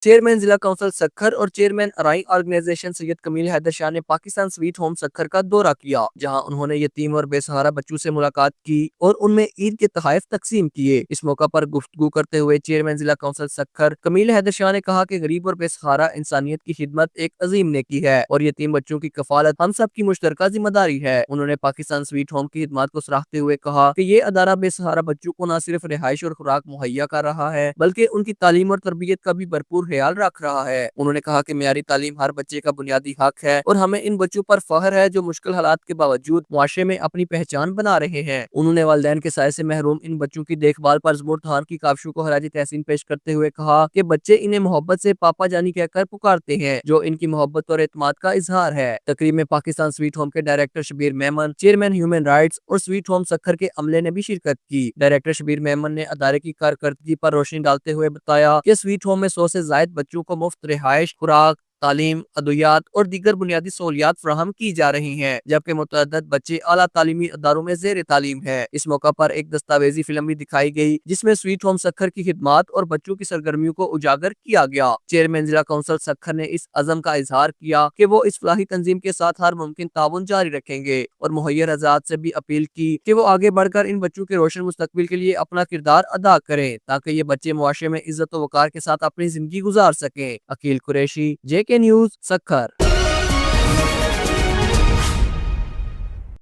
Chairman ضلع council Sukkur اور chairman ارائی organization سید کمیل حیدر شاہ نے پاکستان سویٹ ہوم سکھر کا دورہ کیا، جہاں انہوں نے یتیم اور بے سہارا بچوں سے ملاقات کی اور ان میں عید کے تحائف تقسیم کیے۔ اس موقع پر گفتگو کرتے ہوئے چیئرمین ضلع کونسل سکھر کمیل حیدر شاہ نے کہا کہ غریب اور بے سہارا انسانیت کی خدمت ایک عظیم نیکی ہے اور یتیم بچوں کی کفالت ہم سب کی مشترکہ ذمہ داری ہے۔ انہوں نے پاکستان سویٹ ہوم کی خدمات کو سراہتے ہوئے کہا کہ یہ ادارہ بے سہارا بچوں کو نہ صرف رہائش اور خوراک مہیا کر رہا ہے بلکہ ان کی تعلیم اور تربیت کا بھی بھرپور خیال رکھ رہا ہے۔ انہوں نے کہا کہ معیاری تعلیم ہر بچے کا بنیادی حق ہے اور ہمیں ان بچوں پر فخر ہے جو مشکل حالات کے باوجود معاشرے میں اپنی پہچان بنا رہے ہیں۔ انہوں نے والدین کے سائے سے محروم ان بچوں کی دیکھ بھال پر زبور تھان کی کاوشوں کو خراج تحسین پیش کرتے ہوئے کہا کہ بچے انہیں محبت سے پاپا جانی کہہ کر پکارتے ہیں، جو ان کی محبت اور اعتماد کا اظہار ہے۔ تقریب میں پاکستان سویٹ ہوم کے director Shabbir Memon, chairman human rights اور سویٹ ہوم سکھر کے عملے نے بھی شرکت کی۔ ڈائریکٹر شبیر میمن نے ادارے کی کارکردگی پر روشنی ڈالتے ہوئے بتایا کہ سویٹ ہوم میں 100 سے زائد بچوں کو مفت رہائش، خوراک، تعلیم، ادویات اور دیگر بنیادی سہولیات فراہم کی جا رہی ہیں، جبکہ متعدد بچے اعلیٰ تعلیمی اداروں میں زیر تعلیم ہیں۔ اس موقع پر ایک دستاویزی فلم بھی دکھائی گئی جس میں سویٹ ہوم سکھر کی خدمات اور بچوں کی سرگرمیوں کو اجاگر کیا گیا۔ چیئرمین ضلع کونسل سکھر نے اس عزم کا اظہار کیا کہ وہ اس فلاحی تنظیم کے ساتھ ہر ممکن تعاون جاری رکھیں گے اور مہیر حضرات سے بھی اپیل کی کہ وہ آگے بڑھ کر ان بچوں کے روشن مستقبل کے لیے اپنا کردار ادا کریں تاکہ یہ بچے معاشرے میں عزت و وقار کے ساتھ اپنی زندگی گزار سکیں۔ Aqeel Qureshi, JK news, Sukkur.